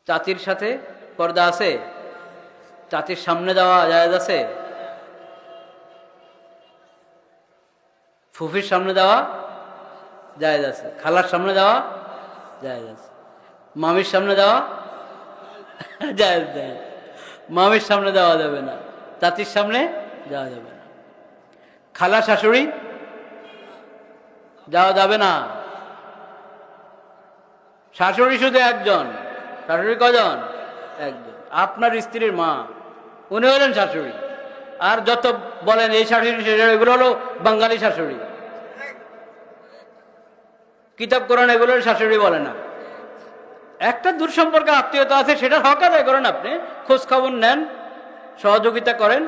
চাচির সাথে পর্দা আছে? চাচির সামনে দেওয়া জায়েজ আছে? ফুফির সামনে দেওয়া জায়েজ আছে, খালার সামনে দেওয়া জায়েজ আছে, মামির সামনে দেওয়া জায়েজ দেয়। মামির সামনে দেওয়া যাবে না, চাচির সামনে যাওয়া যাবে না। খালা শাশুড়ি যাওয়া যাবে না। শাশুড়ি শুধু একজন। শাশুড়ি কজন? একজন। আপনার স্ত্রীর মা, উনি হলেন শাশুড়ি। আর যত বলেন এই শাশুড়ি সে শাশুড়ি, এগুলো হলো বাঙালি শাশুড়ি। কিতাব কোরআন এগুলোর শাশুড়ি বলে না। একটা দূর সম্পর্কে আত্মীয়তা আছে, সেটা হক আদায় করেন, আপনি খোঁজ খবর নেন, সহযোগিতা করেন,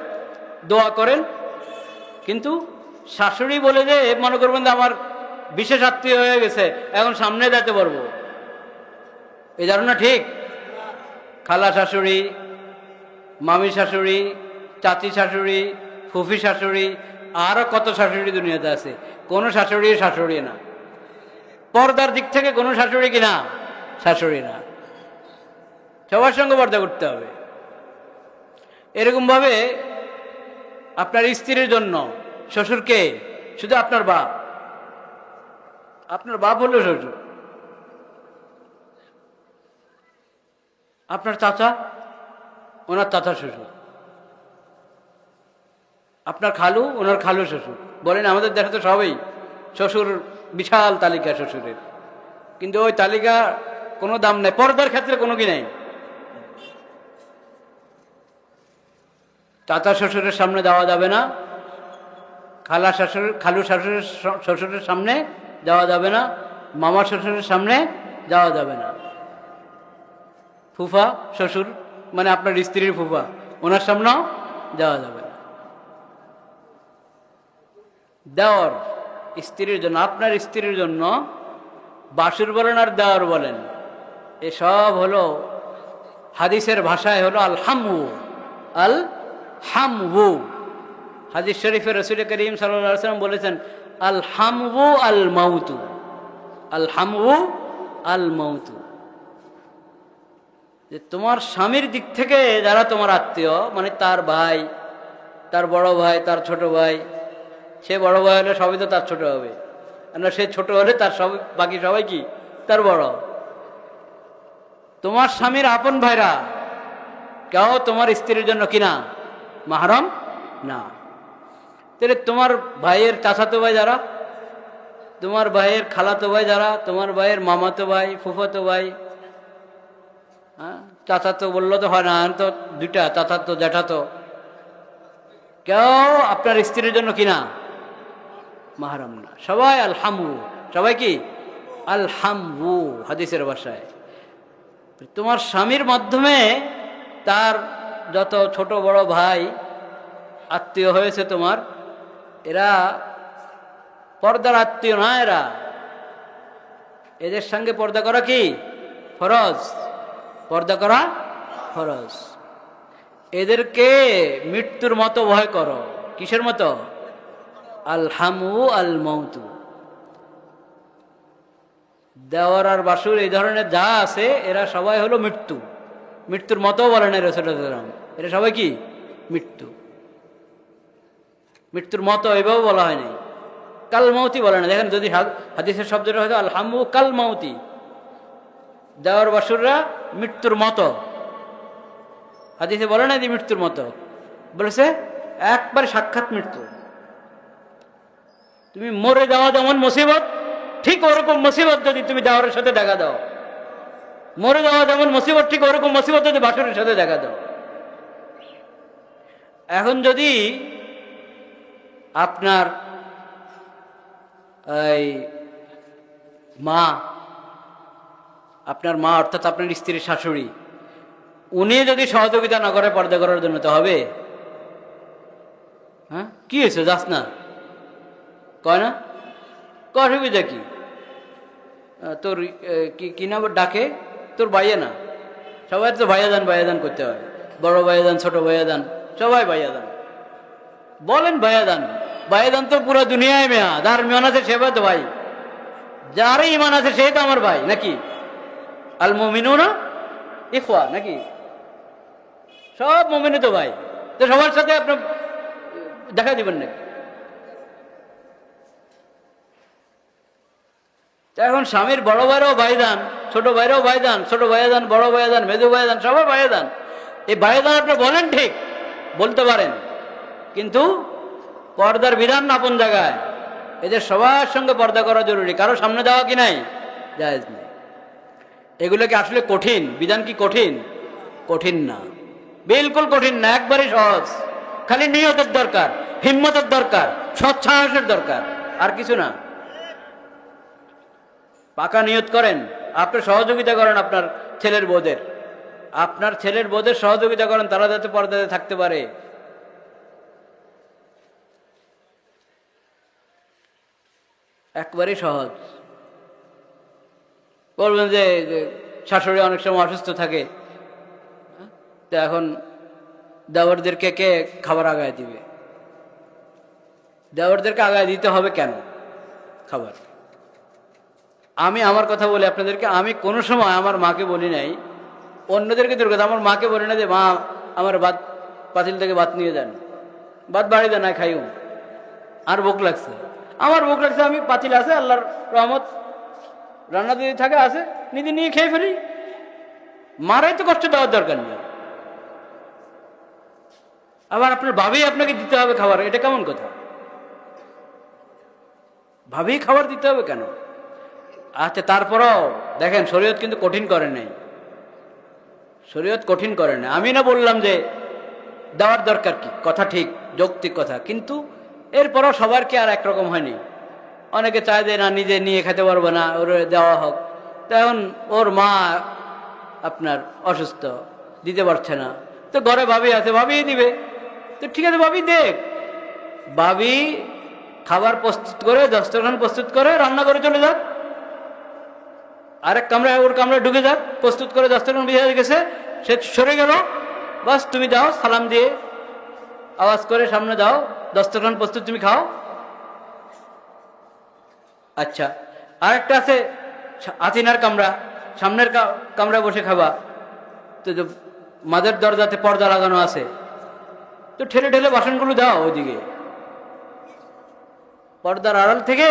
দোয়া করেন। কিন্তু শাশুড়ি বলে যে মনে করবেন যে আমার বিশেষ আত্মীয় হয়ে গেছে, এখন সামনে যেতে পারবো, এই ধারণা ঠিক? খালা শাশুড়ি, মামি শাশুড়ি, চাচি শাশুড়ি, ফুফি শাশুড়ি, আরো কত শাশুড়ি দুনিয়াতে আছে। কোনো শাশুড়ি শাশুড়ি না। পর্দার দিক থেকে কোনো শাশুড়ি কিনা শাশুড়ি না। সবার সঙ্গে পর্দা করতে হবে। এরকম ভাবে আপনার স্ত্রীর জন্য শ্বশুরকে, শুধু আপনার বাপ, আপনার বাপ হলো শ্বশুর, আপনার চাচা, ওনার চাচা শ্বশুর, আপনার খালু, ওনার খালু শ্বশুর। বলেন আমাদের দেশে তো সবই শ্বশুর, বিশাল তালিকা শ্বশুরের, কিন্তু ওই তালিকা কোনো দাম নেই, পর্দার ক্ষেত্রে কোনো কি নেই। চাচা শ্বশুরের সামনে যাওয়া যাবে না, খালা শাশুড়, খালু শাশুড়ের শ্বশুরের সামনে যাওয়া যাবে না, মামা শ্বশুরের সামনে যাওয়া যাবে না। ফুফা শ্বশুর মানে আপনার স্ত্রীর ফুফা, ওনার সামনেও যাওয়া যাবে না। দেওর স্ত্রীর জন্য, আপনার স্ত্রীর জন্য বাসুর বলেন আর দেওর বলেন, এসব হলো হাদিসের ভাষায় হলো আল হামু। আল হামু হাদিস শরীফে রাসূল করিম সাল্লাল্লাহু আলাইহি ওয়াসাল্লাম বলেছেন আল হামু আল মাউতু। আল হামু আল মাউতু, যে তোমার স্বামীর দিক থেকে যারা তোমার আত্মীয়, মানে তার ভাই, তার বড় ভাই, তার ছোট ভাই, সে বড় ভাই হলে সবাই তো তার ছোট হবে, আর সে ছোট হলে তার সব বাকি সবাই কি তার বড়। তোমার স্বামীর আপন ভাইরা কেউ তোমার স্ত্রীর জন্য কিনা মাহরম না। তাহলে তোমার ভাইয়ের চাচাতো ভাই যারা, তোমার ভাইয়ের খালাতো ভাই যারা, তোমার ভাইয়ের মামাতো ভাই, ফুফাতো ভাই, হ্যাঁ, চাচাতো বললো তো হয় না, তো দুইটা চাচাতো জ্যাঠাতো, কেউ আপনার স্ত্রীর জন্য কিনা মাহরম না। সবাই আল হামু, সবাই কি আল হামু হাদিসের ভাষায়। তোমার স্বামীর মাধ্যমে তার যত ছোট বড় ভাই আত্মীয় হয়েছে তোমার, এরা পর্দার আত্মীয় না, এরা, এদের সঙ্গে পর্দা করা কি ফরজ, পর্দা করা ফরজ। এদেরকে মৃত্যুর মতো ভয় করো। কিসের মতো? আল হামু আল মাউতু। দেওয়ার আর বাসুর এই ধরনের যা আছে এরা সবাই হলো মৃত্যু, মৃত্যুর মতো বলেন রাসূলুল্লাহ, এরা সবাই কি মৃত্যু, মৃত্যুর মতো এইভাবে বলা হয়নি, কাল মাউতি বলে না। দেখেন যদি হাদিসের শব্দটা হয়তো আল হামু কাল মাউতি, দেওয়ার বাসুররা মৃত্যুর মতো, হাদিসে বলে না যে মৃত্যুর মতো, বলেছে একবারে সাক্ষাৎ মৃত্যু। তুমি মরে যাওয়া যেমন মুসিবত, ঠিক ওরকম মুসিবত যদি তুমি দেওয়ারের সাথে দেখা দাও। মরে যাওয়া যেমন মুসিবত, ঠিক ওরকম মুসিবত যদি বাসুরের সাথে দেখা দাও। এখন যদি আপনার এই মা, আপনার মা অর্থাৎ আপনার স্ত্রীর শাশুড়ি, উনি যদি সহযোগিতা না করে পর্দা করার জন্য, তো হবে? হ্যাঁ, কি হয়েছে যাস না, কয় না, অসুবিধা কি? তোর কি নাম ডাকে, তোর ভাইয়া না, সবাই তো ভাইয়াদান ভাইয়াদান করতে হয়, বড় ভাইয়াদান, ছোট ভাইয়াদান, সবাই ভাইয়াদান বলেন। ভাইয়াদান ভাইয়াদান তো পুরো দুনিয়ায় মেয়া, যার ইমান আছে সে তো ভাই, যার ইমান আছে সে তো আমার ভাই, নাকি? আল মুমিনুনা ইখওয়া নাকি? সব মুমিনই তো ভাই, তো সবার সাথে আপনি দেখা দিবেন নাকি? এখন স্বামীর বড় ভাইরাও ভাইদান, ছোট ভাইরাও ভাইদান, ছোট ভাইদান, বড় ভাইদান, মেজো ভাইদান, সবাই ভাইদান। এই ভাইদান আপনি বলেন ঠিক, বলতে পারেন, কিন্তু পর্দার বিধান না আপন জায়গায়। এদের সবার সঙ্গে পর্দা করা জরুরি। কারো সামনে যাওয়া কি নাই? জায়েজ নেই। এগুলো কি আসলে কঠিন? বিধান কি কঠিন? কঠিন না, বিলকুল কঠিন না, একবারে সহজ। খালি নিয়তের দরকার, হিম্মতের দরকার, সৎসাহসের দরকার, আর কিছু না। পাকা নিয়ত করেন, আপনি সহযোগিতা করেন আপনার ছেলের বউদের, আপনার ছেলের বউদের সহযোগিতা করেন, তারা যাতে পর্দাতে থাকতে পারে। একবারই সহজ। বলবেন যে শাশুড়ি অনেক সময় অসুস্থ থাকে, তো এখন দেওরদেরকে কে খাবার আগায় দিবে? দেওরদেরকে আগায় দিতে হবে কেন খাবার? আমি আমার কথা বলি আপনাদেরকে, আমি কোনো সময় আমার মাকে বলি নাই, অন্যদেরকে দূর কথা, আমার মাকে বলি না যে মা আমার ভাত পাতিল থেকে ভাত নিয়ে যান, ভাত বাড়ি দেন, না খাইও, আর ভোক লাগছে, আমার ভোক লাগছে, আমি পাতিল আছে, আল্লাহর রহমত, রান্না যদি থাকে আছে, নিজে নিয়ে খেয়ে ফেলি। মারাই তো কষ্ট দেওয়ার দরকার নেই। আবার আপনার ভাবেই আপনাকে দিতে হবে খাবার, এটা কেমন কথা? ভাবেই খাবার দিতে হবে কেন? আচ্ছা, তারপরও দেখেন, শরীয়ত কিন্তু কঠিন করে নাই, শরীয়ত কঠিন করে না। আমি না বললাম যে দেওয়ার দরকার, কি কথা ঠিক, যৌক্তিক কথা, কিন্তু এরপরও সবার কি আর একরকম হয়নি। অনেকে চায় যে না, নিজে নিয়ে খেতে পারবো না, ওর দেওয়া হোক। তখন ওর মা আপনার অসুস্থ, দিতে পারছে না, তো ঘরে ভাবি আছে, ভাবিই দিবে, তো ঠিক আছে, ভাবি দেখ। ভাবি খাবার প্রস্তুত করে, দস্তরখান প্রস্তুত করে, রান্না করে চলে যাক, আরেক কামরায় ওর কামরায় ঢুকে যাক, প্রস্তুত করে দস্তরখান বিছিয়ে গেছে, সে সরে গেল, বাস তুমি যাও, সালাম দিয়ে আওয়াজ করে সামনে যাও, দস্তরখান প্রস্তুত, তুমি খাও। আচ্ছা, আরেকটা আছে আতিনার কামরা, সামনের কামরায় বসে খাবা, তো মাঝের দরজাতে পর্দা লাগানো আছে, তো ঠেলে ঠেলে বাসনগুলো দাও ওইদিকে, পর্দার আড়াল থেকে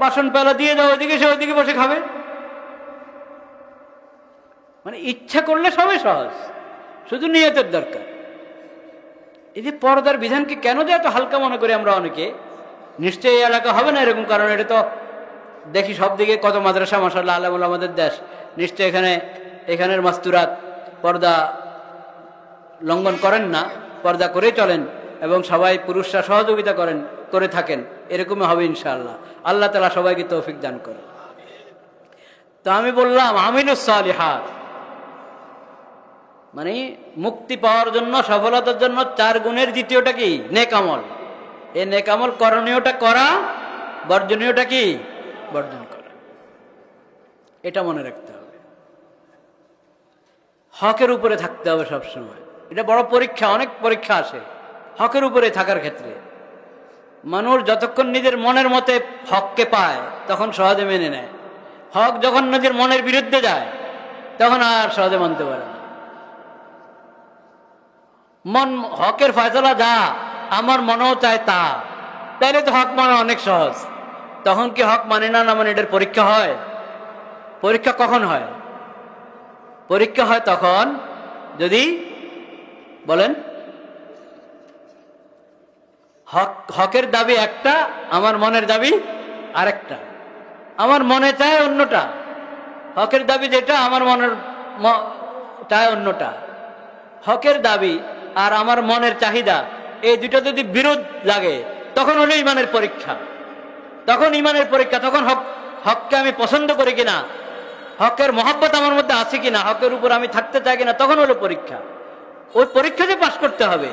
বাসন পেলা দিয়ে দাও ওইদিকে, সে ওইদিকে বসে খাবে। মানে ইচ্ছা করলে সবই সহজ, শুধু নিয়তের দরকার। এই যে পর্দার বিধানকে কেন যে এত হালকা মনে করি আমরা অনেকে, নিশ্চয়ই এই এলাকা হবে না এরকম, কারণ এটা তো দেখি সব দিকে কত মাদ্রাসা, মাশাআল্লাহ, আলেমুল আমাদের দেশ, নিশ্চয়ই এখানের মাস্তুরাত পর্দা লঙ্ঘন করেন না, পর্দা করে চলেন, এবং সবাই পুরুষরা সহযোগিতা করে থাকেন, এরকমই হবে ইনশাআল্লাহ। আল্লাহ তাআলা সবাইকে তৌফিক দান করে। তো আমি বললাম আমিলুস সালিহাত, মানে মুক্তি পাওয়ার জন্য, সফলতার জন্য 4 গুণের দ্বিতীয়টা কি? নেক আমল। এই নেক আমল করণীয়টা করা, বর্জনীয়টা কি? বর্জন করা। এটা মনে রাখতে হবে। হকের উপরে থাকতে হবে সবসময়। এটা বড় পরীক্ষা, অনেক পরীক্ষা আসে হকের উপরে থাকার ক্ষেত্রে। মানুষ যতক্ষণ নিজের মনের মতে হককে পায় তখন সহজে মেনে নেয়। হক যখন নিজের মনের বিরুদ্ধে যায় তখন আর সহজে মানতে পারে না। মন হকের ফয়সালা যা আমার মনেও চায় তা, তাইলে তো হক মানা অনেক সহজ। তখন কি হক মানে না, না মানে এটার পরীক্ষা হয়? পরীক্ষা কখন হয়? পরীক্ষা হয় তখন যদি বলেন হকের দাবি একটা, আমার মনের দাবি আরেকটা। আমার মনে চায় অন্যটা, হকের দাবি যেটা আমার মনের চায় অন্যটা। হকের দাবি আর আমার মনের চাহিদা, এই দুটো যদি বিরোধ লাগে তখন হলো ইমানের পরীক্ষা। তখন ইমানের পরীক্ষা, তখন হককে আমি পছন্দ করি কিনা, হকের মহব্বত আমার মধ্যে আছে কিনা, হকের উপর আমি থাকতে চাই কিনা, তখন হলো পরীক্ষা। ওই পরীক্ষাতে পাস করতে হবে।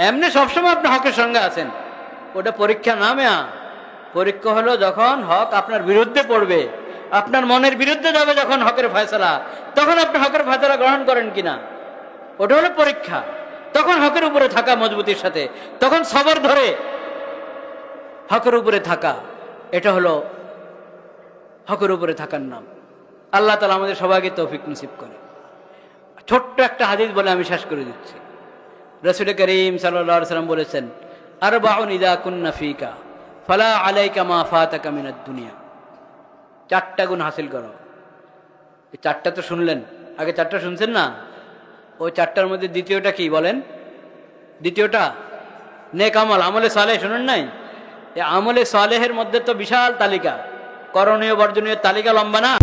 এমনি সবসময় আপনি হকের সঙ্গে আছেন, ওটা পরীক্ষা না মেয়া। পরীক্ষা হলো যখন হক আপনার বিরুদ্ধে পড়বে, আপনার মনের বিরুদ্ধে যাবে, যখন হকের ফয়সালা, তখন আপনি হকের ফয়সালা গ্রহণ করেন কিনা, ওটা হলো পরীক্ষা। তখন হকের উপরে থাকা মজবুতির সাথে, তখন সবর ধরে হকের উপরে থাকা, এটা হলো হকের উপরে থাকার নাম। আল্লাহ তাআলা আমাদের সবাইকে তৌফিক নসিব করে। ছোট্ট একটা হাদিস বলে আমি শেষ করে দিচ্ছি। রাসূল করিম সাল্লাল্লাহু আলাইহি ওয়াসাল্লাম বলেছেন, আরবাউন ইযা কুন্না ফীকা ফালা আলাইকা মা ফাতাকা মিনাদ দুনিয়া। চারটা গুণ হাসিল করো। এই চারটা তো শুনলেন, আগে চারটা শুনছেন না? ওই চারটার মধ্যে দ্বিতীয়টা কি বলেন? দ্বিতীয়টা নেক আমল, আমলে সালেহ শুনেন নাই? এই আমলে সালেহের মধ্যে তো বিশাল তালিকা, করণীয় বর্জনীয় তালিকা লম্বা না?